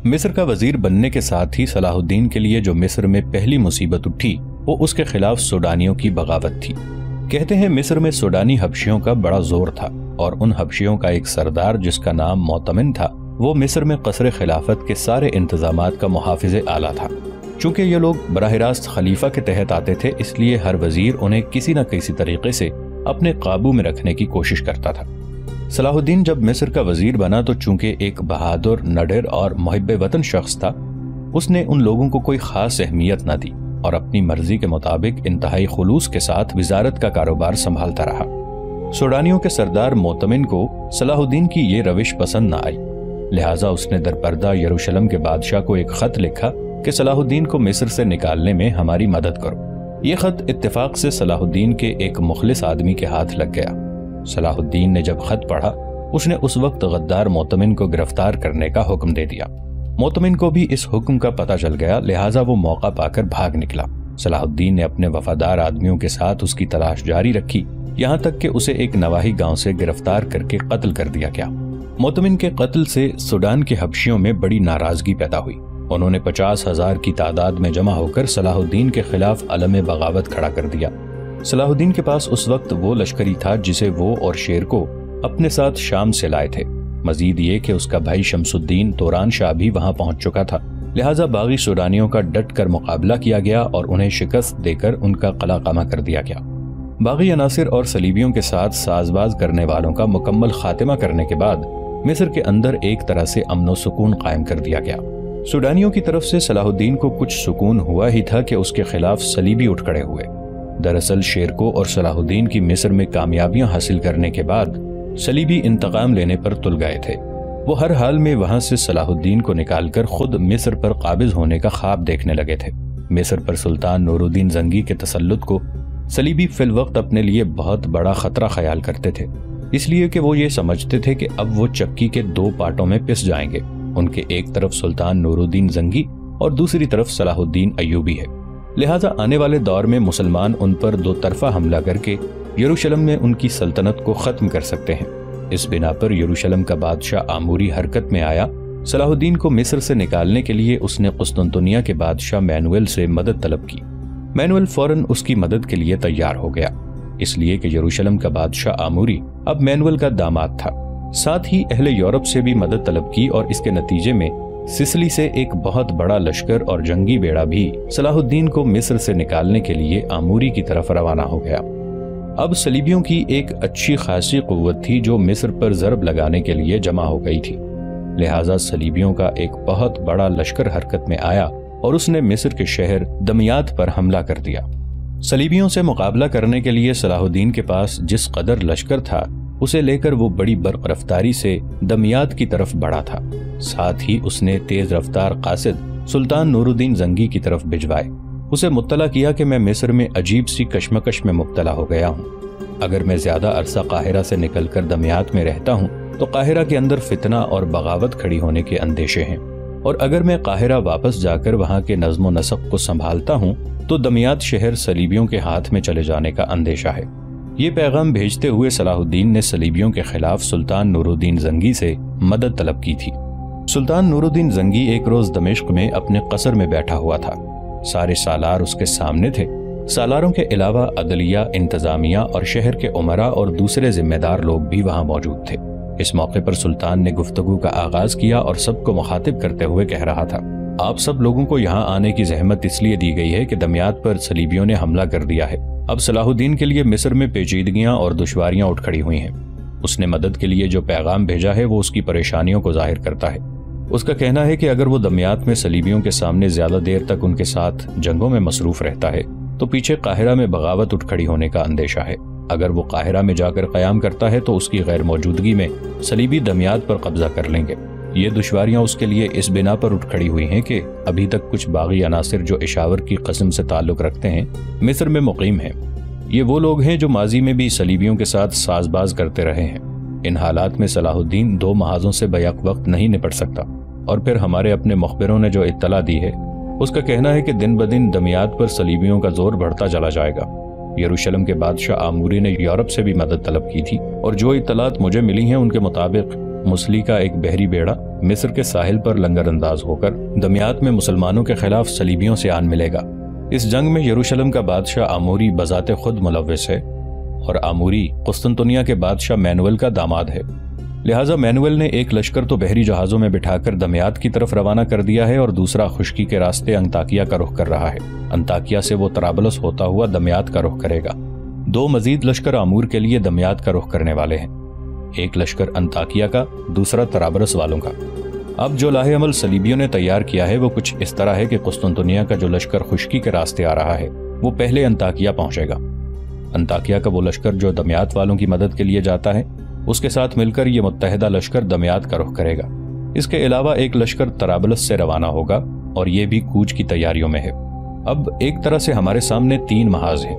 مصر کا وزیر بننے کے ساتھ ہی صلاح الدین کے لیے جو مصر میں پہلی مصیبت اٹھی وہ اس کے خلاف سوڈانیوں کی بغاوت تھی۔ کہتے ہیں مصر میں سوڈانی حبشیوں کا بڑا زور تھا اور ان حبشیوں کا ایک سردار جس کا نام موتمن تھا وہ مصر میں قصر خلافت کے سارے انتظامات کا محافظ اعلیٰ تھا۔ چونکہ یہ لوگ براہ راست خلیفہ کے تحت آتے تھے اس لیے ہر وزیر انہیں کسی نہ کسی طریقے سے اپنے قابو میں رکھنے کی کوشش کرتا تھا۔ صلاح الدین جب مصر کا وزیر بنا تو چونکہ ایک بہادر، نڈر اور محب وطن شخص تھا، اس نے ان لوگوں کو کوئی خاص اہمیت نہ دی اور اپنی مرضی کے مطابق انتہائی خلوص کے ساتھ وزارت کا کاروبار سنبھالتا رہا۔ سوڈانیوں کے سردار موتمن کو صلاح الدین کی یہ روش پسند نہ آئی، لہٰذا اس نے درپردہ یروشلم کے بادشاہ کو ایک خط لکھا کہ صلاح الدین کو مصر سے نکالنے میں ہماری مدد کرو۔ یہ خط اتفاق سے صلاح الدین کے ایک مخلص آدمی کے ہاتھ لگ گیا۔ صلاح الدین نے جب خط پڑھا اس نے اس وقت غدار موتمن کو گرفتار کرنے کا حکم دے دیا۔ موتمن کو بھی اس حکم کا پتہ چل گیا، لہٰذا وہ موقع پا کر بھاگ نکلا۔ صلاح الدین نے اپنے وفادار آدمیوں کے ساتھ اس کی تلاش جاری رکھی، یہاں تک کہ اسے ایک نواحی گاؤں سے گرفتار کر کے قتل کر دیا گیا۔ موتمن کے قتل سے سوڈان کے حبشیوں میں بڑی ناراضگی پیدا ہوئی۔ انہوں نے 50,000 کی تعداد میں جمع ہو کر صلاح الدین کے خلاف علم بغاوت کھڑا کر دیا۔ صلاح الدین کے پاس اس وقت وہ لشکری تھا جسے وہ اور شیر کو اپنے ساتھ شام سے لائے تھے، مزید یہ کہ اس کا بھائی شمس الدین توران شاہ بھی وہاں پہنچ چکا تھا، لہٰذا باغی سوڈانیوں کا ڈٹ کر مقابلہ کیا گیا اور انہیں شکست دے کر ان کا قلعہ قمع کر دیا گیا۔ باغی عناصر اور صلیبیوں کے ساتھ ساز باز کرنے والوں کا مکمل خاتمہ کرنے کے بعد مصر کے اندر ایک طرح سے امن و سکون قائم کر دیا گیا۔ سوڈانیوں کی طرف سے صلاح الدین کو کچھ سکون ہوا ہی تھا کہ اس کے خلاف صلیبی اٹھ کھڑے ہوئے۔ دراصل شیرکو اور صلاح الدین کی مصر میں کامیابیاں حاصل کرنے کے بعد صلیبی انتقام لینے پر تل گئے تھے۔ وہ ہر حال میں وہاں سے صلاح الدین کو نکال کر خود مصر پر قابض ہونے کا خواب دیکھنے لگے تھے۔ مصر پر سلطان نور الدین زنگی کے تسلط کو صلیبی فی الوقت اپنے لیے بہت بڑا خطرہ خیال کرتے تھے، اس لیے کہ وہ یہ سمجھتے تھے کہ اب وہ چکی کے دو پارٹوں میں پس جائیں گے، ان کے ایک طرف سلطان نور الدین زنگی اور دوسری طرف صلاح الدین ایوبی ہے، لہٰذا آنے والے دور میں مسلمان ان پر دو طرفہ حملہ کر کے یروشلم میں ان کی سلطنت کو ختم کر سکتے ہیں۔ اس بنا پر یروشلم کا بادشاہ آموری حرکت میں آیا۔ صلاح الدین کو مصر سے نکالنے کے لیے اس نے قسطنطنیہ کے بادشاہ مینوئل سے مدد طلب کی۔ مینوئل فوراً اس کی مدد کے لیے تیار ہو گیا، اس لیے کہ یروشلم کا بادشاہ آموری اب مینوئل کا داماد تھا۔ ساتھ ہی اہل یورپ سے بھی مدد طلب کی اور اس کے نتیجے میں سسلی سے ایک بہت بڑا لشکر اور جنگی بیڑا بھی صلاح الدین کو مصر سے نکالنے کے لیے آموری کی طرف روانہ ہو گیا۔ اب صلیبیوں کی ایک اچھی خاصی قوت تھی جو مصر پر ضرب لگانے کے لیے جمع ہو گئی تھی، لہٰذا صلیبیوں کا ایک بہت بڑا لشکر حرکت میں آیا اور اس نے مصر کے شہر دمیات پر حملہ کر دیا۔ صلیبیوں سے مقابلہ کرنے کے لیے صلاح الدین کے پاس جس قدر لشکر تھا اسے لے کر وہ بڑی برق رفتاری سے دمیات کی طرف بڑھا تھا۔ ساتھ ہی اس نے تیز رفتار قاصد سلطان نور الدین زنگی کی طرف بھجوائے، اسے مطلع کیا کہ میں مصر میں عجیب سی کشمکش میں مبتلا ہو گیا ہوں۔ اگر میں زیادہ عرصہ قاہرہ سے نکل کر دمیات میں رہتا ہوں تو قاہرہ کے اندر فتنہ اور بغاوت کھڑی ہونے کے اندیشے ہیں، اور اگر میں قاہرہ واپس جا کر وہاں کے نظم و نسق کو سنبھالتا ہوں تو دمیات شہر صلیبیوں کے ہاتھ میں چلے جانے کا اندیشہ ہے۔ یہ پیغام بھیجتے ہوئے صلاح الدین نے صلیبیوں کے خلاف سلطان نور الدین زنگی سے مدد طلب کی تھی۔ سلطان نور الدین زنگی ایک روز دمشق میں اپنے قصر میں بیٹھا ہوا تھا، سارے سالار اس کے سامنے تھے۔ سالاروں کے علاوہ عدلیہ، انتظامیہ اور شہر کے امراء اور دوسرے ذمہ دار لوگ بھی وہاں موجود تھے۔ اس موقع پر سلطان نے گفتگو کا آغاز کیا اور سب کو مخاطب کرتے ہوئے کہہ رہا تھا، آپ سب لوگوں کو یہاں آنے کی زحمت اس لیے دی گئی ہے کہ دمیات پر صلیبیوں نے حملہ کر دیا ہے۔ اب صلاح الدین کے لیے مصر میں پیچیدگیاں اور دشواریاں اٹھ کھڑی ہوئی ہیں۔ اس نے مدد کے لیے جو پیغام بھیجا ہے وہ اس کی پریشانیوں کو ظاہر کرتا ہے۔ اس کا کہنا ہے کہ اگر وہ دمیات میں صلیبیوں کے سامنے زیادہ دیر تک ان کے ساتھ جنگوں میں مصروف رہتا ہے تو پیچھے قاہرہ میں بغاوت اٹھ کھڑی ہونے کا اندیشہ ہے۔ اگر وہ قاہرہ میں جا کر قیام کرتا ہے تو اس کی غیر موجودگی میں صلیبی دمیات پر قبضہ کر لیں گے۔ یہ دشواریاں اس کے لیے اس بنا پر اٹھ کھڑی ہوئی ہیں کہ ابھی تک کچھ باغی عناصر جو اشاور کی قسم سے تعلق رکھتے ہیں مصر میں مقیم ہیں۔ یہ وہ لوگ ہیں جو ماضی میں بھی صلیبیوں کے ساتھ ساز باز کرتے رہے ہیں۔ ان حالات میں صلاح الدین دو محاذوں سے بیک وقت نہیں نپٹ سکتا، اور پھر ہمارے اپنے مخبروں نے جو اطلاع دی ہے اس کا کہنا ہے کہ دن بدن دمیات پر صلیبیوں کا زور بڑھتا چلا جائے گا۔ یروشلم کے بادشاہ آموری نے یورپ سے بھی مدد طلب کی تھی، اور جو اطلاعات مجھے ملی ہیں ان کے مطابق مسلی کا ایک بحری بیڑا مصر کے ساحل پر لنگر انداز ہو کر دمیات میں مسلمانوں کے خلاف صلیبیوں سے آن ملے گا۔ اس جنگ میں یروشلم کا بادشاہ آموری بذات خود ملوث ہے اور آموری قسطنطنیہ کے بادشاہ مینوئل کا داماد ہے، لہٰذا مینوئل نے ایک لشکر تو بحری جہازوں میں بٹھا کر دمیات کی طرف روانہ کر دیا ہے اور دوسرا خشکی کے راستے انطاکیہ کا رخ کر رہا ہے۔ انطاکیہ سے وہ طرابلس ہوتا ہوا دمیات کا رخ کرے گا۔ 2 مزید لشکر آمور کے لیے دمیات کا رخ کرنے والے ہیں، ایک لشکر انطاکیہ کا، دوسرا طرابلس والوں کا۔ اب جو لاہ عمل صلیبیوں نے تیار کیا ہے وہ کچھ اس طرح ہے کہ قسطنطنیہ کا جو لشکر خشکی کے راستے آ رہا ہے وہ پہلے انطاکیہ پہنچے گا۔ انطاکیہ کا وہ لشکر جو دمیات والوں کی مدد کے لیے جاتا ہے اس کے ساتھ مل کر یہ متحدہ لشکر دمیات کا رخ کرے گا۔ اس کے علاوہ ایک لشکر طرابلس سے روانہ ہوگا اور یہ بھی کوچ کی تیاریوں میں ہے۔ اب ایک طرح سے ہمارے سامنے 3 محاذ ہیں۔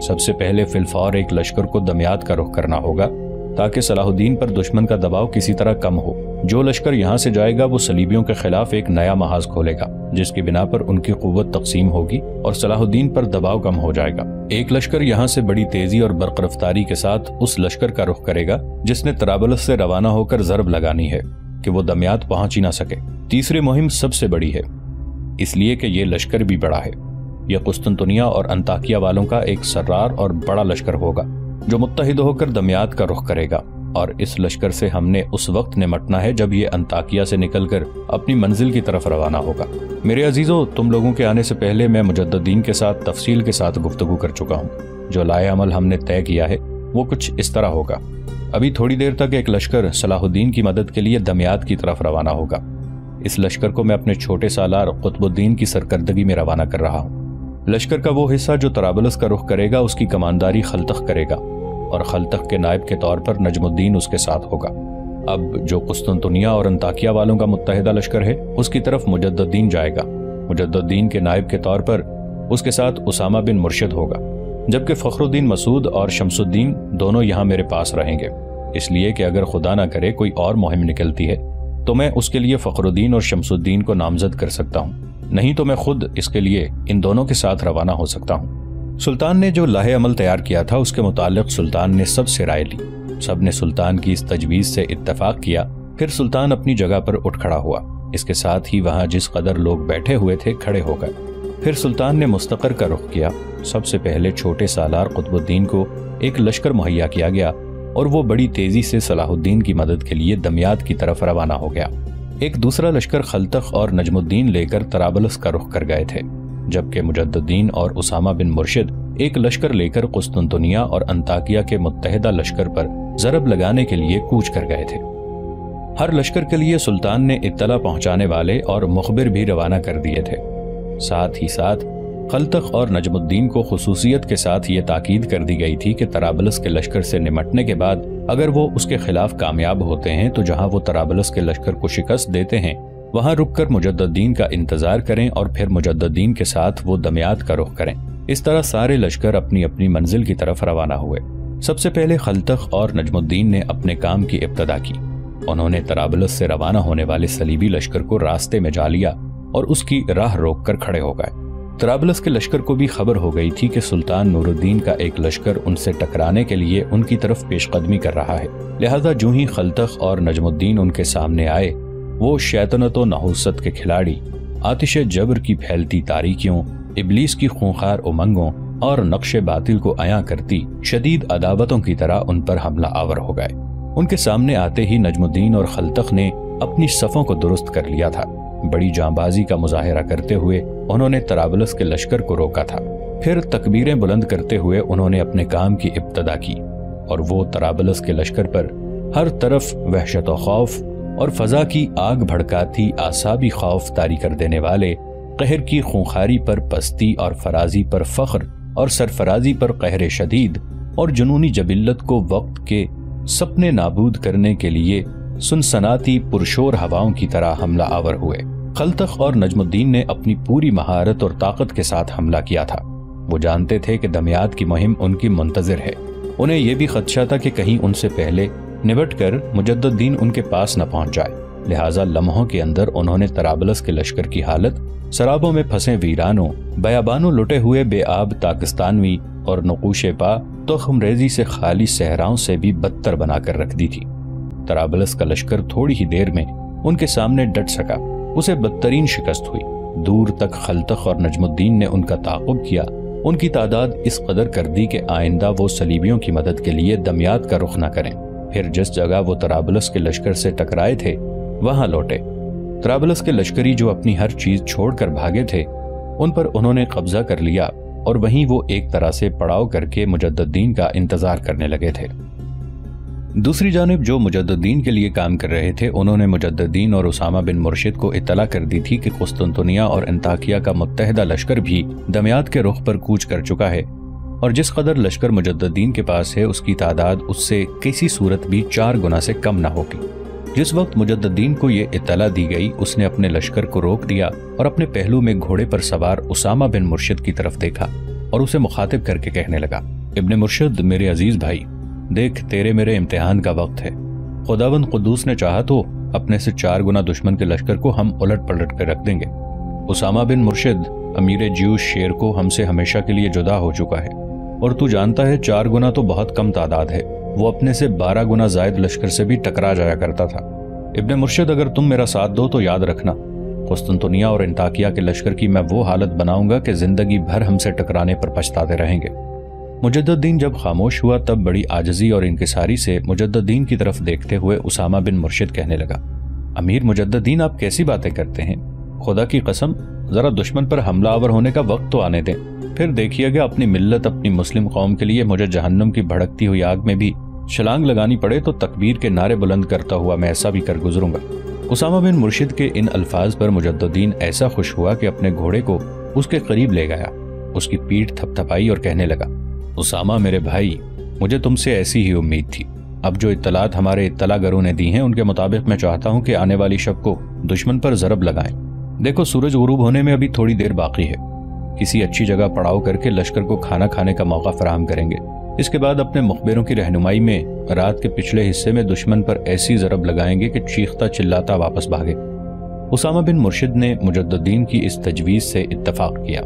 سب سے پہلے فی الفور ایک لشکر کو دمیات کا رخ کرنا ہوگا تاکہ صلاح الدین پر دشمن کا دباؤ کسی طرح کم ہو۔ جو لشکر یہاں سے جائے گا وہ صلیبیوں کے خلاف ایک نیا محاذ کھولے گا جس کی بنا پر ان کی قوت تقسیم ہوگی اور صلاح الدین پر دباؤ کم ہو جائے گا۔ ایک لشکر یہاں سے بڑی تیزی اور برق رفتاری کے ساتھ اس لشکر کا رخ کرے گا جس نے طرابلس سے روانہ ہو کر ضرب لگانی ہے کہ وہ دمیات پہنچ ہی نہ سکے۔ تیسری مہم سب سے بڑی ہے اس لیے کہ یہ لشکر بھی بڑا ہے۔ یہ قسطنطنیہ اور انطاکیہ والوں کا ایک سرار اور بڑا لشکر ہوگا جو متحد ہو کر دمیات کا رخ کرے گا، اور اس لشکر سے ہم نے اس وقت نمٹنا ہے جب یہ انطاکیہ سے نکل کر اپنی منزل کی طرف روانہ ہوگا۔ میرے عزیزو، تم لوگوں کے آنے سے پہلے میں مجددین کے ساتھ تفصیل کے ساتھ گفتگو کر چکا ہوں۔ جو لائے عمل ہم نے طے کیا ہے وہ کچھ اس طرح ہوگا۔ ابھی تھوڑی دیر تک ایک لشکر صلاح الدین کی مدد کے لیے دمیات کی طرف روانہ ہوگا۔ اس لشکر کو میں اپنے چھوٹے سالار قطب الدین کی سرکردگی میں روانہ کر رہا ہوں۔ لشکر کا وہ حصہ جو طرابلس کا رخ کرے گا اس کی کمانداری خلتخ کرے گا اور خلتخ کے نائب کے طور پر نجم الدین اس کے ساتھ ہوگا۔ اب جو قسطنطنیہ اور انطاکیہ والوں کا متحدہ لشکر ہے اس کی طرف مجددین جائے گا۔ مجددین کے نائب کے طور پر اس کے ساتھ اسامہ بن مرشد ہوگا، جبکہ فخر الدین مسعود اور شمس الدین دونوں یہاں میرے پاس رہیں گے، اس لیے کہ اگر خدا نہ کرے کوئی اور مہم نکلتی ہے تو میں اس کے لیے فخر الدین اور شمس الدین کو نامزد کر سکتا ہوں، نہیں تو میں خود اس کے لیے ان دونوں کے ساتھ روانہ ہو سکتا ہوں۔ سلطان نے جو لاہ عمل تیار کیا تھا اس کے متعلق سلطان نے سب سے رائے لی۔ سب نے سلطان کی اس تجویز سے اتفاق کیا۔ پھر سلطان اپنی جگہ پر اٹھ کھڑا ہوا، اس کے ساتھ ہی وہاں جس قدر لوگ بیٹھے ہوئے تھے کھڑے ہو گئے۔ پھر سلطان نے مستقر کا رخ کیا۔ سب سے پہلے چھوٹے سالار قطب الدین کو ایک لشکر مہیا کیا گیا اور وہ بڑی تیزی سے صلاح الدین کی مدد کے لیے دمیات کی طرف روانہ ہو گیا۔ ایک دوسرا لشکر خلتخ اور نجم الدین لے کر طرابلس کا رخ کر گئے تھے، جبکہ مجددین اور اسامہ بن مرشد ایک لشکر لے کر قسطنطنیہ اور انطاکیہ کے متحدہ لشکر پر ضرب لگانے کے لیے کوچ کر گئے تھے۔ ہر لشکر کے لیے سلطان نے اطلاع پہنچانے والے اور مخبر بھی روانہ کر دیے تھے۔ ساتھ ہی ساتھ خلتخ اور نجم الدین کو خصوصیت کے ساتھ یہ تاکید کر دی گئی تھی کہ طرابلس کے لشکر سے نمٹنے کے بعد اگر وہ اس کے خلاف کامیاب ہوتے ہیں تو جہاں وہ طرابلس کے لشکر کو شکست دیتے ہیں وہاں رک کر مجددین کا انتظار کریں اور پھر مجددین کے ساتھ وہ دمیات کا رخ کریں۔ اس طرح سارے لشکر اپنی اپنی منزل کی طرف روانہ ہوئے۔ سب سے پہلے خلتخ اور نجم الدین نے اپنے کام کی ابتدا کی۔ انہوں نے طرابلس سے روانہ ہونے والے صلیبی لشکر کو راستے میں جا لیا اور اس کی راہ روک کر کھڑے ہو گئے۔ طرابلس کے لشکر کو بھی خبر ہو گئی تھی کہ سلطان نور الدین کا ایک لشکر ان سے ٹکرانے کے لیے ان کی طرف پیش قدمی کر رہا ہے، لہذا جو ہی خلتخ اور نجم الدین ان کے سامنے آئے وہ شیطنت و نحوست کے کھلاڑی، آتش جبر کی پھیلتی تاریکیوں، ابلیس کی خونخوار امنگوں اور نقش باطل کو عیاں کرتی شدید عداوتوں کی طرح ان پر حملہ آور ہو گئے۔ ان کے سامنے آتے ہی نجم الدین اور خلتخ نے اپنی صفوں کو درست کر لیا تھا۔ بڑی جانبازی کا مظاہرہ کرتے ہوئے انہوں نے طرابلس کے لشکر کو روکا تھا۔ پھر تکبیریں بلند کرتے ہوئے انہوں نے اپنے کام کی ابتدا کی اور وہ طرابلس کے لشکر پر ہر طرف وحشت و خوف اور فضا کی آگ بھڑکاتی اعصابی خوف طاری کر دینے والے قہر کی خونخواری پر پستی اور فرازی پر فخر اور سرفرازی پر قہر شدید اور جنونی جبلت کو وقت کے سپنے نابود کرنے کے لیے سنسناتی پرشور ہواؤں کی طرح حملہ آور ہوئے۔ خلتخ اور نجم الدین نے اپنی پوری مہارت اور طاقت کے ساتھ حملہ کیا تھا۔ وہ جانتے تھے کہ دمیات کی مہم ان کی منتظر ہے۔ انہیں یہ بھی خدشہ تھا کہ کہیں ان سے پہلے نبٹ کر مجددین ان کے پاس نہ پہنچ جائے، لہٰذا لمحوں کے اندر انہوں نے طرابلس کے لشکر کی حالت سرابوں میں پھنسے ویرانوں، بیابانوں لٹے ہوئے بے آب تاکستانوی اور نقوش پا تخم ریزی سے خالی صحراؤں سے بھی بدتر بنا کر رکھ دی تھی۔ طرابلس کا لشکر تھوڑی ہی دیر میں ان کے سامنے ڈٹ سکا۔ اسے بدترین شکست ہوئی۔ دور تک خلتخ اور نجم الدین نے ان کا تعاقب کیا۔ ان کی تعداد اس قدر کر دی کہ آئندہ وہ صلیبیوں کی مدد کے لیے دمیات کا رخ نہ کریں۔ پھر جس جگہ وہ طرابلس کے لشکر سے ٹکرائے تھے وہاں لوٹے۔ طرابلس کے لشکری جو اپنی ہر چیز چھوڑ کر بھاگے تھے ان پر انہوں نے قبضہ کر لیا اور وہیں وہ ایک طرح سے پڑاؤ کر کے مجد الدین کا انتظار کرنے لگے تھے۔ دوسری جانب جو مجد الدین کے لیے کام کر رہے تھے انہوں نے مجد الدین اور اسامہ بن مرشد کو اطلاع کر دی تھی کہ قسطنطنیہ اور انطاکیہ کا متحدہ لشکر بھی دمیات کے رخ پر کوچ کر چکا ہے، اور جس قدر لشکر مجد الدین کے پاس ہے اس کی تعداد اس سے کسی صورت بھی 4 گنا سے کم نہ ہوگی۔ جس وقت مجد الدین کو یہ اطلاع دی گئی اس نے اپنے لشکر کو روک دیا اور اپنے پہلو میں گھوڑے پر سوار اسامہ بن مرشد کی طرف دیکھا اور اسے مخاطب کر کے کہنے لگا، ابن مرشد میرے عزیز بھائی، دیکھ تیرے میرے امتحان کا وقت ہے۔ خداوند قدوس نے چاہا تو اپنے سے 4 گنا دشمن کے لشکر کو ہم الٹ پلٹ کر رکھ دیں گے۔ اسامہ بن مرشد امیر جیوش شیر کو ہم سے ہمیشہ کے لیے جدا ہو چکا ہے، اور تو جانتا ہے 4 گنا تو بہت کم تعداد ہے، وہ اپنے سے 12 گنا زائد لشکر سے بھی ٹکرا جایا کرتا تھا۔ ابن مرشد اگر تم میرا ساتھ دو تو یاد رکھنا قسطنطنیہ اور انطاکیہ کے لشکر کی میں وہ حالت بناؤں گا کہ زندگی بھر ہم سے ٹکرانے پر پچھتاتے رہیں گے۔ مجد الدین جب خاموش ہوا تب بڑی عاجزی اور انکساری سے مجد الدین کی طرف دیکھتے ہوئے اسامہ بن مرشد کہنے لگا، امیر مجد الدین آپ کیسی باتیں کرتے ہیں؟ خدا کی قسم ذرا دشمن پر حملہ آور ہونے کا وقت تو آنے دیں، پھر دیکھیے گا اپنی ملت اپنی مسلم قوم کے لیے مجھے جہنم کی بھڑکتی ہوئی آگ میں بھی چھلانگ لگانی پڑے تو تکبیر کے نعرے بلند کرتا ہوا میں ایسا بھی کر گزروں گا۔ اسامہ بن مرشد کے ان الفاظ پر مجد الدین ایسا خوش ہوا کہ اپنے گھوڑے کو اس کے قریب لے گیا، اس کی پیٹھ تھپ تھپائی اور کہنے لگا، اسامہ میرے بھائی، مجھے تم سے ایسی ہی امید تھی۔ اب جو اطلاعات ہمارے اطلاع گروں نے دی ہیں ان کے مطابق میں چاہتا ہوں کہ آنے والی شب کو دشمن پر ضرب لگائیں۔ دیکھو سورج غروب ہونے میں ابھی تھوڑی دیر باقی ہے، کسی اچھی جگہ پڑاؤ کر کے لشکر کو کھانا کھانے کا موقع فراہم کریں گے۔ اس کے بعد اپنے مخبروں کی رہنمائی میں رات کے پچھلے حصے میں دشمن پر ایسی ضرب لگائیں گے کہ چیختا چلاتا واپس بھاگے۔ اسامہ بن مرشد نے مجد الدین کی اس تجویز سے اتفاق کیا۔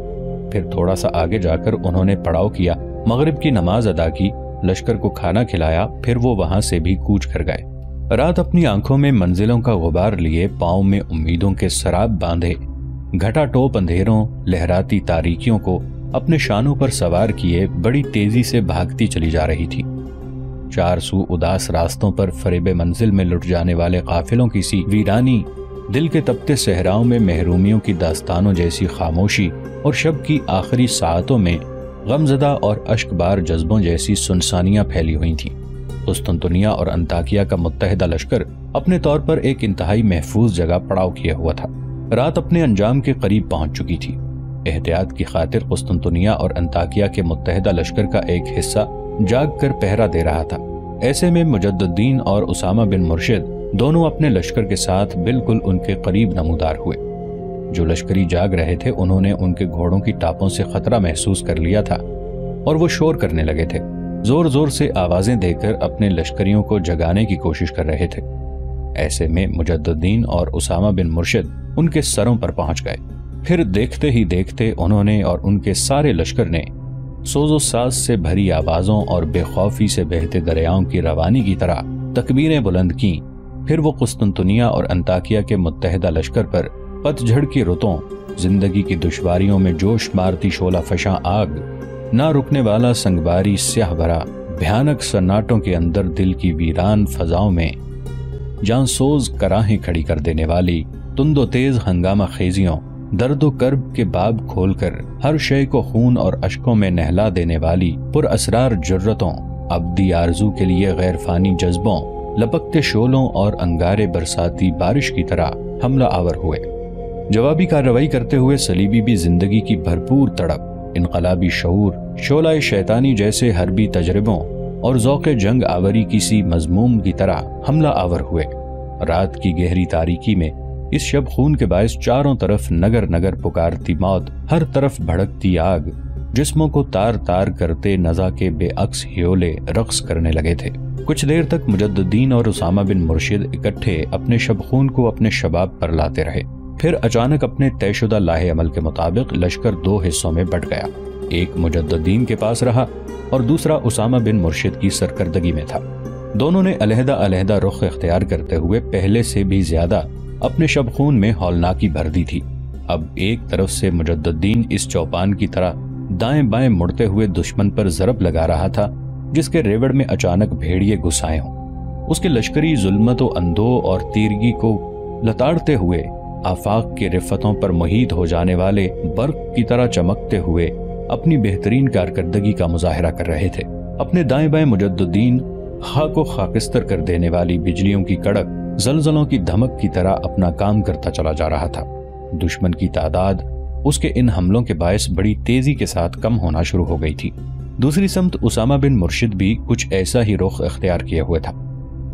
پھر تھوڑا سا آگے جا کر انہوں نے پڑاؤ کیا، مغرب کی نماز ادا کی، لشکر کو کھانا کھلایا، پھر وہ وہاں سے بھی کوچ کر گئے۔ رات اپنی آنکھوں میں منزلوں کا غبار لیے، پاؤں میں امیدوں کے سراب باندھے، گھٹا ٹوپ اندھیروں لہراتی تاریکیوں کو اپنے شانوں پر سوار کیے بڑی تیزی سے بھاگتی چلی جا رہی تھی۔ 4 سو اداس راستوں پر فریب منزل میں لٹ جانے والے قافلوں کی سی ویرانی، دل کے تپتے صحراؤں میں محرومیوں کی داستانوں جیسی خاموشی، اور شب کی آخری ساعتوں میں غمزدہ اور اشک بار جذبوں جیسی سنسانیاں پھیلی ہوئی تھیں۔ قسطنطنیہ اور انطاکیہ کا متحدہ لشکر اپنے طور پر ایک انتہائی محفوظ جگہ پڑاؤ کیا ہوا تھا۔ رات اپنے انجام کے قریب پہنچ چکی تھی۔ احتیاط کی خاطر قسطنطنیہ اور انطاکیہ کے متحدہ لشکر کا ایک حصہ جاگ کر پہرا دے رہا تھا۔ ایسے میں مجد الدین اور اسامہ بن مرشد دونوں اپنے لشکر کے ساتھ بالکل ان کے قریب نمودار ہوئے۔ جو لشکری جاگ رہے تھے انہوں نے ان کے گھوڑوں کی ٹاپوں سے خطرہ محسوس کر لیا تھا اور وہ شور کرنے لگے تھے، زور زور سے آوازیں دے کر اپنے لشکریوں کو جگانے کی کوشش کر رہے تھے۔ ایسے میں مجد الدین اور اسامہ بن مرشد ان کے سروں پر پہنچ گئے۔ پھر دیکھتے ہی دیکھتے انہوں نے اور ان کے سارے لشکر نے سوز و ساز سے بھری آوازوں اور بے خوفی سے بہتے دریاؤں کی روانی کی طرح تکبیریں بلند کیں۔ پھر وہ قسطنطنیہ اور انطاکیہ کے متحدہ لشکر پر پت جھڑ کی رتوں، زندگی کی دشواریوں میں جوش مارتی شعلہ فشاں آگ، نہ رکنے والا سنگباری سیاہ بھرا بھیانک سناٹوں کے اندر دل کی ویران فضاؤں میں جان سوز کراہیں کھڑی کر دینے والی تند و تیز ہنگامہ خیزیوں، درد و کرب کے باب کھول کر ہر شے کو خون اور اشکوں میں نہلا دینے والی پر اسرار جرتوں، ابدی آرزو کے لیے غیر فانی جذبوں، لپکتے شعلوں اور انگارے برساتی بارش کی طرح حملہ آور ہوئے۔ جوابی کارروائی کرتے ہوئے صلیبی بھی زندگی کی بھرپور تڑپ، انقلابی شعور، شعلہ شیطانی جیسے حربی تجربوں اور ذوق جنگ آوری کسی مضموم کی طرح حملہ آور ہوئے۔ رات کی گہری تاریکی میں اس شب خون کے باعث چاروں طرف نگر نگر پکارتی موت، ہر طرف بھڑکتی آگ، جسموں کو تار تار کرتے نزا کے بے عکس ہیولے رقص کرنے لگے تھے۔ کچھ دیر تک مجد الدین اور اسامہ بن مرشد اکٹھے اپنے شب خون کو اپنے شباب پر لاتے رہے۔ پھر اچانک اپنے طے شدہ لاہ عمل کے مطابق لشکر 2 حصوں میں بٹ گیا۔ ایک مجد الدین کے پاس رہا اور دوسرا اسامہ بن مرشد کی سرکردگی میں تھا۔ دونوں نے علیحدہ علیحدہ رخ اختیار کرتے ہوئے پہلے سے بھی زیادہ اپنے شب خون میں ہولناکی بھر دی تھی۔ اب ایک طرف سے مجد الدین اس چوپان کی طرح دائیں بائیں مڑتے ہوئے دشمن پر ضرب لگا رہا تھا جس کے ریوڑ میں اچانک بھیڑیے گھس آئے ہوں۔ اس کے لشکری ظلمت و اندو اور تیرگی کو لتاڑتے ہوئے آفاق کے رفتوں پر محیط ہو جانے والے برق کی طرح چمکتے ہوئے اپنی بہترین کارکردگی کا مظاہرہ کر رہے تھے۔ اپنے دائیں بائیں مجد الدین خاک و خاکستر کر دینے والی بجلیوں کی کڑک، زلزلوں کی دھمک کی طرح اپنا کام کرتا چلا جا رہا تھا۔ دشمن کی تعداد اس کے ان حملوں کے باعث بڑی تیزی کے ساتھ کم ہونا شروع ہو گئی تھی۔ دوسری سمت اسامہ بن مرشد بھی کچھ ایسا ہی رخ اختیار کیے ہوئے تھا۔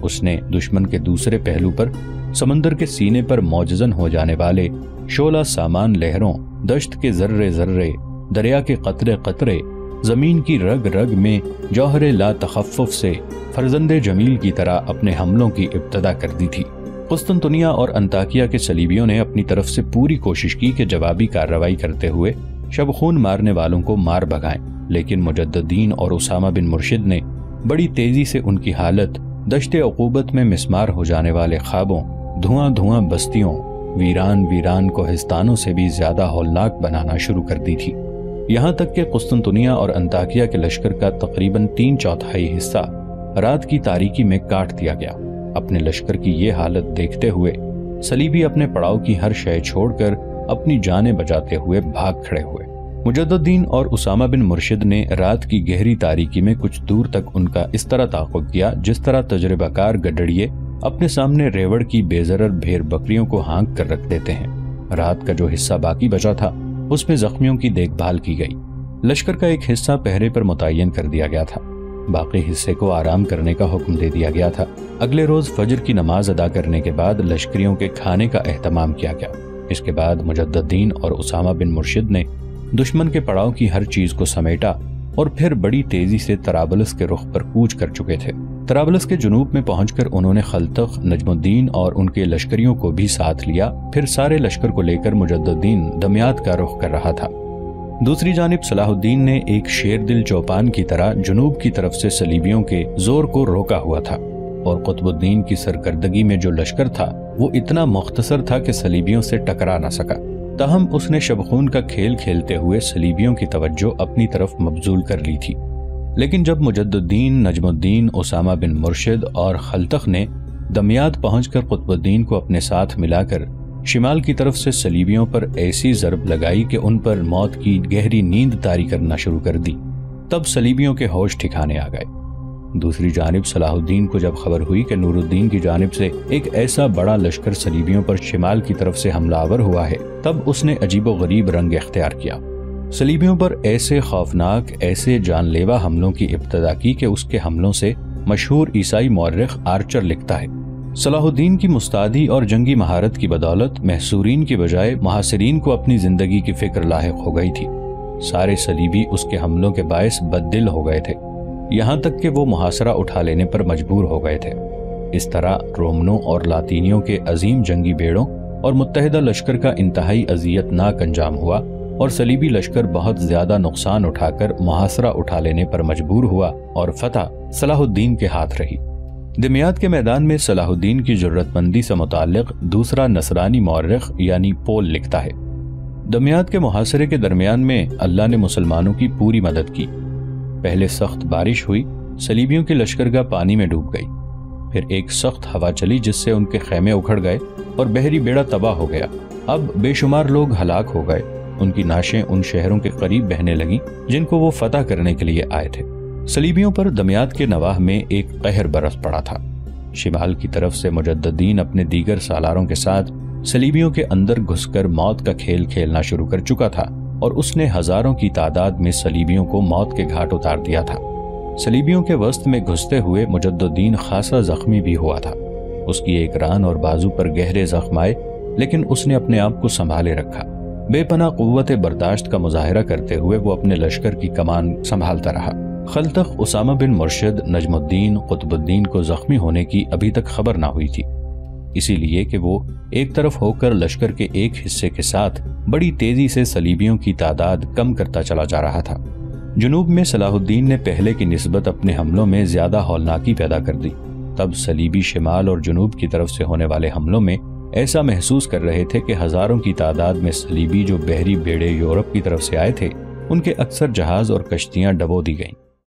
اس نے دشمن کے دوسرے پہلو پر سمندر کے سینے پر موجزن ہو جانے والے شعلہ سامان لہروں، دشت کے ذرے ذرے، دریا کے قطرے قطرے، زمین کی رگ رگ میں جوہر لا تخفف سے فرزند جمیل کی طرح اپنے حملوں کی ابتدا کر دی تھی۔ قسطنطنیہ اور انطاکیہ کے صلیبیوں نے اپنی طرف سے پوری کوشش کی کہ جوابی کارروائی کرتے ہوئے شب خون مارنے والوں کو مار بھگائیں، لیکن مجد الدین اور اسامہ بن مرشد نے بڑی تیزی سے ان کی حالت دشت عقوبت میں مسمار ہو جانے والے خوابوں، دھواں دھواں بستیوں، ویران ویران کوہستانوں سے بھی زیادہ ہولناک بنانا شروع کر دی تھی۔ یہاں تک کہ قسطنطنیہ اور انطاکیہ کے لشکر کا تقریباً 3/4 حصہ رات کی تاریکی میں کاٹ دیا گیا۔ اپنے لشکر کی یہ حالت دیکھتے ہوئے صلیبی اپنے پڑاؤ کی ہر شے چھوڑ کر اپنی جانیں بچاتے ہوئے بھاگ کھڑے ہوئے۔ مجد الدین اور اسامہ بن مرشد نے رات کی گہری تاریکی میں کچھ دور تک ان کا اس طرح تعاقب کیا جس طرح تجربہ کار گڈڑیے اپنے سامنے ریوڑ کی بے ضرر بھیڑ بکریوں کو ہانک کر رکھ دیتے ہیں۔ رات کا جو حصہ باقی بچا تھا اس میں زخمیوں کی دیکھ بھال کی گئی۔ لشکر کا ایک حصہ پہرے پر متعین کر دیا گیا تھا، باقی حصے کو آرام کرنے کا حکم دے دیا گیا تھا۔ اگلے روز فجر کی نماز ادا کرنے کے بعد لشکریوں کے کھانے کا اہتمام کیا گیا۔ اس کے بعد مجد الدین اور اسامہ بن مرشد نے دشمن کے پڑاؤ کی ہر چیز کو سمیٹا اور پھر بڑی تیزی سے طرابلس کے رخ پر کوچ کر چکے تھے۔ طرابلس کے جنوب میں پہنچ کر انہوں نے خلتخ، نجم الدین اور ان کے لشکریوں کو بھی ساتھ لیا۔ پھر سارے لشکر کو لے کر مجد الدین دمیات کا رخ کر رہا تھا۔ دوسری جانب صلاح الدین نے ایک شیر دل چوپان کی طرح جنوب کی طرف سے صلیبیوں کے زور کو روکا ہوا تھا، اور قطب الدین کی سرکردگی میں جو لشکر تھا وہ اتنا مختصر تھا کہ صلیبیوں سے ٹکرا نہ سکا۔ تاہم اس نے شب خون کا کھیل کھیلتے ہوئے صلیبیوں کی توجہ اپنی طرف مبذول کر لی تھی۔ لیکن جب مجد الدین، نجم الدین، اسامہ بن مرشد اور خلتخ نے دمیات پہنچ کر قطب الدین کو اپنے ساتھ ملا کر شمال کی طرف سے صلیبیوں پر ایسی ضرب لگائی کہ ان پر موت کی گہری نیند طاری کرنا شروع کر دی، تب صلیبیوں کے ہوش ٹھکانے آ گئے۔ دوسری جانب صلاح الدین کو جب خبر ہوئی کہ نور الدین کی جانب سے ایک ایسا بڑا لشکر صلیبیوں پر شمال کی طرف سے حملہ آور ہوا ہے، تب اس نے عجیب و غریب رنگ اختیار کیا۔ صلیبیوں پر ایسے خوفناک، ایسے جان لیوا حملوں کی ابتدا کی کہ اس کے حملوں سے مشہور عیسائی مورخ آرچر لکھتا ہے، صلاح الدین کی مستعدی اور جنگی مہارت کی بدولت محصورین کی بجائے محاصرین کو اپنی زندگی کی فکر لاحق ہو گئی تھی۔ سارے صلیبی اس کے حملوں کے باعث بددل ہو گئے تھے، یہاں تک کہ وہ محاصرہ اٹھا لینے پر مجبور ہو گئے تھے۔ اس طرح رومنوں اور لاطینیوں کے عظیم جنگی بیڑوں اور متحدہ لشکر کا انتہائی اذیت ناک انجام ہوا، اور صلیبی لشکر بہت زیادہ نقصان اٹھا کر محاصرہ اٹھا لینے پر مجبور ہوا، اور فتح صلاح الدین کے ہاتھ رہی۔ دمیات کے میدان میں صلاح الدین کی جرت مندی سے متعلق دوسرا نصرانی مورخ یعنی پول لکھتا ہے، دمیات کے محاصرے کے درمیان میں اللہ نے مسلمانوں کی پوری مدد کی۔ پہلے سخت بارش ہوئی، صلیبیوں کے لشکرگاہ پانی میں ڈوب گئی۔ پھر ایک سخت ہوا چلی جس سے ان کے خیمے اکھڑ گئے اور بحری بیڑا تباہ ہو گیا۔ اب بے شمار لوگ ہلاک ہو گئے، ان کی نعشیں ان شہروں کے قریب بہنے لگیں جن کو وہ فتح کرنے کے لیے آئے تھے۔ صلیبیوں پر دمیات کے نواح میں ایک قہر برس پڑا تھا۔ شمال کی طرف سے مجد الدین اپنے دیگر سالاروں کے ساتھ صلیبیوں کے اندر گھس کر موت کا کھیل کھیلنا شروع کر چکا تھا، اور اس نے ہزاروں کی تعداد میں صلیبیوں کو موت کے گھاٹ اتار دیا تھا۔ صلیبیوں کے وسط میں گھستے ہوئے مجد الدین خاصا زخمی بھی ہوا تھا۔ اس کی ایک ران اور بازو پر گہرے زخم آئے، لیکن اس نے اپنے آپ کو سنبھالے رکھا۔ بے پناہ قوت برداشت کا مظاہرہ کرتے ہوئے وہ اپنے لشکر کی کمان سنبھالتا رہا۔ خلتخ، اسامہ بن مرشد، نجم الدین، قطب الدین کو زخمی ہونے کی ابھی تک خبر نہ ہوئی تھی، اسی لیے کہ وہ ایک طرف ہو کر لشکر کے ایک حصے کے ساتھ بڑی تیزی سے صلیبیوں کی تعداد کم کرتا چلا جا رہا تھا۔ جنوب میں صلاح الدین نے پہلے کی نسبت اپنے حملوں میں زیادہ ہولناکی پیدا کر دی۔ تب صلیبی شمال اور جنوب کی طرف سے ہونے والے حملوں میں ایسا محسوس کر رہے تھے کہ ہزاروں کی تعداد میں صلیبی جو بحری بیڑے یورپ کی طرف سے آئے تھے ان کے اکثر جہاز اور کشتیاں ڈبو دی گئیں۔